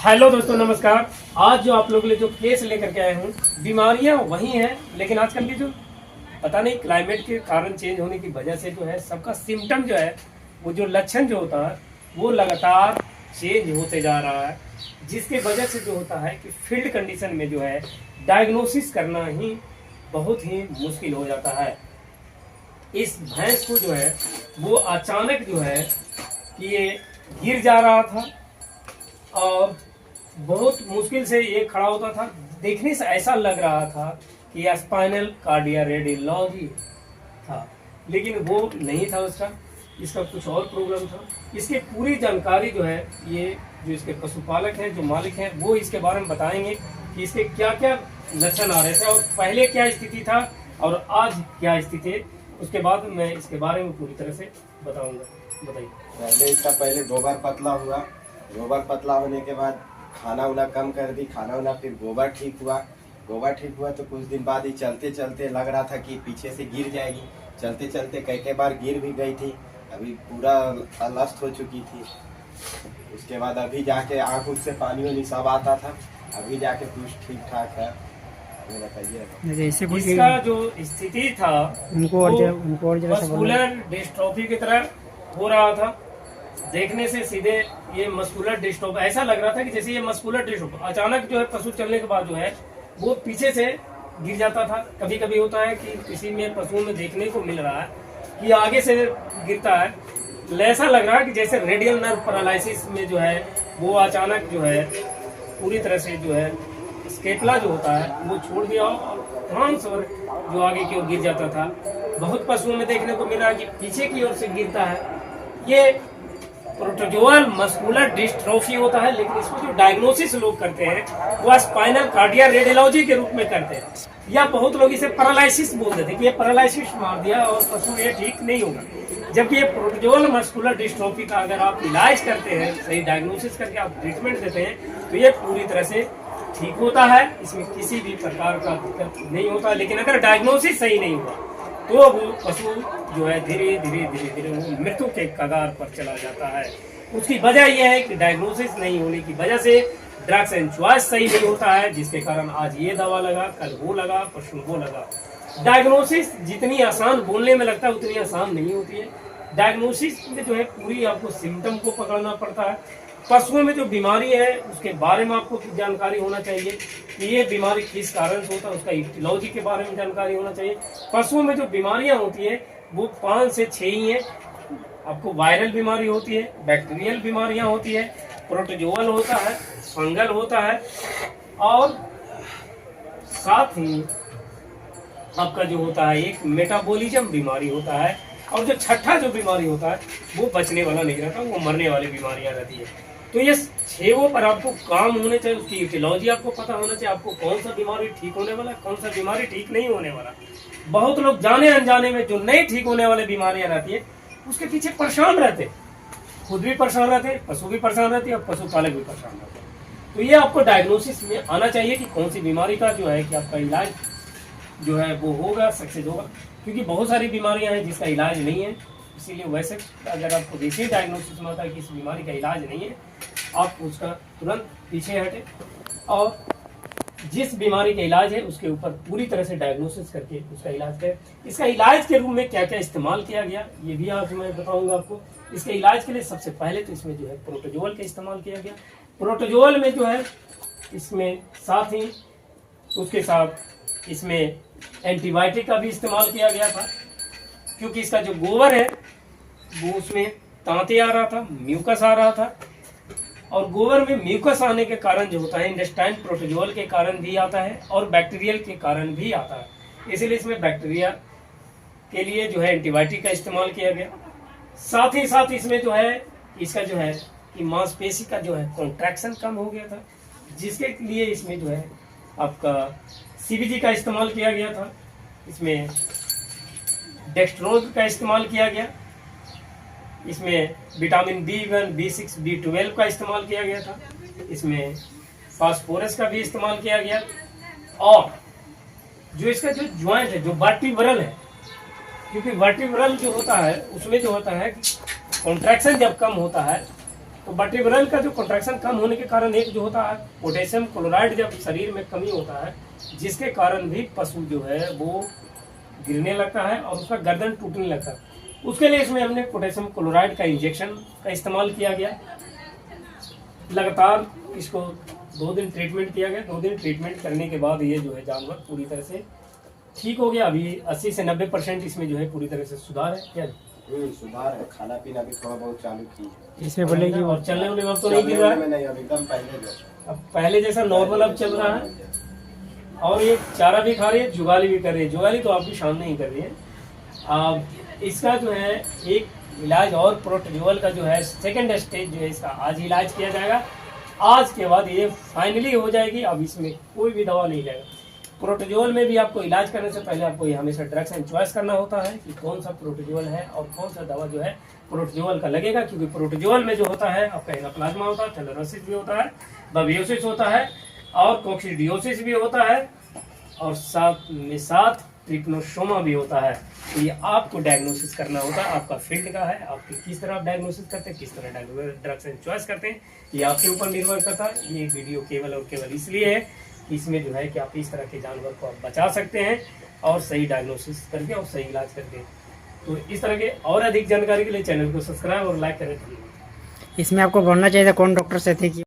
Hello दोस्तों, नमस्कार। आज जो आप लोगों के लिए जो केस लेकर के आए हूँ, बीमारियां वही हैं, लेकिन आजकल की जो पता नहीं क्लाइमेट के कारण चेंज होने की वजह से जो है सबका सिम्टम जो है, वो जो लक्षण जो होता है वो लगातार चेंज होते जा रहा है, जिसके वजह से जो होता है कि फील्ड कंडीशन में जो है डायग्नोसिस करना ही बहुत ही मुश्किल हो जाता है। इस भैंस को जो है वो अचानक जो है कि ये गिर जा रहा था और बहुत मुश्किल से ये खड़ा होता था। देखने से ऐसा लग रहा था कि स्पाइनल कार्डिया रेडियोलॉजी था, लेकिन वो नहीं था उसका, इसका कुछ और प्रॉब्लम था। इसकी पूरी जानकारी जो है ये जो इसके पशुपालक हैं, जो मालिक हैं, वो इसके बारे में बताएंगे कि इसके क्या क्या लक्षण आ रहे थे और पहले क्या स्थिति था और आज क्या स्थिति है। उसके बाद मैं इसके बारे में पूरी तरह से बताऊंगा। बताइए। पहले गोबर पतला हुआ, गोबर पतला होने के बाद खाना उना कम कर दी, खाना उना फिर गोबर ठीक हुआ तो कुछ दिन बाद ही चलते चलते लग रहा था कि पीछे से गिर जाएगी। चलते चलते कई बार गिर भी गई थी, अभी पूरा अलस्त हो चुकी थी। उसके बाद अभी जाके आँख से पानी वानी सब आता था, अभी जाके कुछ ठीक ठाक है। बताइए। इसका जो स्थिति था उनको मस्कुलर डिस्ट्रोफी की तरह हो रहा था। देखने से सीधे ये मस्कुलर डिस्ट्रोफी ऐसा लग रहा था कि जैसे ये मस्कुलर डिस्ट्रोफी अचानक जो है पशु चलने के बाद जो है वो पीछे से गिर जाता था। कभी कभी होता है कि किसी में पशुओं में देखने को मिल रहा है कि आगे से गिरता है, ऐसा लग रहा है कि जैसे रेडियल नर्व पैरालिसिस में जो है वो अचानक जो है पूरी तरह से जो है स्केपला जो होता है वो छोड़ दिया और फ्रांस और जो आगे की ओर गिर जाता था। बहुत पशुओं में देखने को मिला कि पीछे की ओर से गिरता है। ये प्रोटोजोअल मस्कुलर डिस्ट्रोफी होता है, लेकिन इसको जो डायग्नोसिस लोग करते हैं वो स्पाइनल कार्डिया रेडियोलॉजी के रूप में करते हैं, या बहुत लोग इसे पैरालिसिस बोल देते हैं कि ये पैरालिसिस मार दिया और पशु ये ठीक नहीं होगा। जबकि ये प्रोटोजोअल मस्कुलर डिस्ट्रोफी का अगर आप इलाज करते हैं, सही डायग्नोसिस करके आप ट्रीटमेंट देते हैं, तो ये पूरी तरह से ठीक होता है। इसमें किसी भी प्रकार का दिक्कत नहीं होता। लेकिन अगर डायग्नोसिस सही नहीं हुआ तो वो पशु जो है धीरे धीरे वो मृत्यु के कगार पर चला जाता है। उसकी वजह यह है कि डायग्नोसिस नहीं होने की वजह से ड्रग्स एंड चॉइस सही नहीं होता है, जिसके कारण आज ये दवा लगा, कल वो लगा, परसों वो लगा। डायग्नोसिस जितनी आसान बोलने में लगता है उतनी आसान नहीं होती है। डायग्नोसिस में जो है पूरी आपको सिम्टम को पकड़ना पड़ता है। पशुओं में जो बीमारी है उसके बारे में आपको जानकारी होना चाहिए कि ये बीमारी किस कारण से होता है, उसका इटियोलॉजी के बारे में जानकारी होना चाहिए। पशुओं में जो बीमारियां होती है वो 5 से 6 ही है। आपको वायरल बीमारी होती है, बैक्टीरियल बीमारियां होती है, प्रोटोजोअल होता है, फंगल होता है और साथ ही आपका जो होता है एक मेटाबॉलिज्म बीमारी होता है। और जो छठा जो बीमारी होता है वो बचने वाला नहीं रहता, वो मरने वाली बीमारियां रहती है। तो ये 6 पर आपको काम होने चाहिए, उसकी इटियोलॉजी आपको पता होना चाहिए, आपको कौन सा बीमारी ठीक होने वाला, कौन सा बीमारी ठीक नहीं होने वाला। बहुत लोग जाने अनजाने में जो नहीं ठीक होने वाली बीमारियां रहती है उसके पीछे परेशान रहते, खुद भी परेशान रहते, पशु भी परेशान रहते हैं और पशुपालक भी परेशान रहते हैं। तो ये आपको डायग्नोसिस में आना चाहिए कि कौन सी बीमारी का जो है कि आपका इलाज जो है वो होगा, सक्सेस होगा। क्योंकि बहुत सारी बीमारियां हैं जिसका इलाज नहीं है, इसीलिए वैसे अगर आपको जैसे ही डायग्नोसिस में आता है कि इस बीमारी का इलाज नहीं है, आप उसका तुरंत पीछे हटे और जिस बीमारी का इलाज है उसके ऊपर पूरी तरह से डायग्नोसिस करके उसका इलाज करें। इसका इलाज के रूप में क्या क्या इस्तेमाल किया गया ये भी आज मैं बताऊंगा आपको। इसके इलाज के लिए सबसे पहले तो इसमें जो है प्रोटोजोअल का इस्तेमाल किया गया। प्रोटोजोअल में जो है इसमें साथ ही उसके साथ इसमें एंटीबायोटिक का भी इस्तेमाल किया गया था, क्योंकि इसका जो गोबर है वो उसमें तांते आ रहा था, म्यूकस आ रहा था, और गोबर में म्यूकस आने के कारण जो होता है इंटेस्टाइन प्रोटोजोअल के कारण भी आता है और बैक्टीरियल के कारण भी आता है। इसलिए इसमें बैक्टीरिया के लिए जो है एंटीबायोटिक का इस्तेमाल किया गया। साथ ही साथ इसमें जो है इसका जो है कि मांसपेशी का जो है कॉन्ट्रैक्शन कम हो गया था, जिसके लिए इसमें जो है आपका सीबीजी का इस्तेमाल किया गया था। इसमें डेक्स्ट्रोज का इस्तेमाल किया गया, इसमें विटामिन B1, B6, B12 का इस्तेमाल किया गया था, इसमें फास्फोरस का भी इस्तेमाल किया गया। और जो इसका जो ज्वाइंट है, जो वर्टिब्रल है, क्योंकि वर्टिब्रल जो होता है उसमें जो होता है कॉन्ट्रैक्शन जब कम होता है तो वर्टिब्रल का जो कॉन्ट्रैक्शन कम होने के कारण एक जो होता है पोटेशियम क्लोराइड जब शरीर में कमी होता है, जिसके कारण भी पशु जो है वो गिरने लगता है और उसका गर्दन टूटने लगता है। उसके लिए इसमें हमने पोटेशियम क्लोराइड का इंजेक्शन का इस्तेमाल किया गया। लगातार इसको 2 दिन ट्रीटमेंट किया गया। 2 दिन ट्रीटमेंट करने के बाद ये जो है जानवर पूरी तरह से ठीक हो गया। अभी 80 से 90% इसमें जो है पूरी तरह से सुधार है। क्या सुधार है, खाना पीना भी थोड़ा बहुत चालू की है इसमें बोलेगी। और चलने उलने में तो नहीं गिर रहा है, नहीं अभी एकदम पहले जैसा, अब पहले जैसा नॉर्मल अब चल रहा है। और ये चारा भी खा रही है, जुगाली भी कर रही है। जुगाली तो आपकी सामने ही कर रही है। इसका जो है एक इलाज और प्रोटोजोल का जो है सेकंड स्टेज जो है इसका आज इलाज किया जाएगा। आज के बाद ये फाइनली हो जाएगी। अब इसमें कोई भी दवा नहीं जाएगा। प्रोटोजोल में भी आपको इलाज करने से पहले आपको ये हमेशा ड्रग्स एंड चॉइस करना होता है कि कौन सा प्रोटोजोल है और कौन सा दवा जो है प्रोटोजोल का लगेगा। क्योंकि प्रोटोजोल में जो होता है आपका एनाप्लाज्मा होता है, थैलेरोसिस भी होता है, बबियोसिस होता है और कोक्सीडियोसिस भी होता है और साथ में साथ ट्रिप्नोसोमा भी होता है। तो ये आपको डायग्नोसिस करना होता है, आपका फील्ड का है। आपकी किस तरह आप डायग्नोसिस करते हैं, किस तरह ड्रग्स एंड चॉइस करते हैं, ये आपके ऊपर निर्भर करता है। ये वीडियो केवल और केवल इसलिए है कि इसमें जो है कि आप इस तरह के जानवर को आप बचा सकते हैं और सही डायग्नोसिस करके और सही इलाज करके। तो इस तरह के और अधिक जानकारी के लिए चैनल को सब्सक्राइब और लाइक करें। इसमें आपको बोलना चाहिए था कौन डॉक्टर से थे कि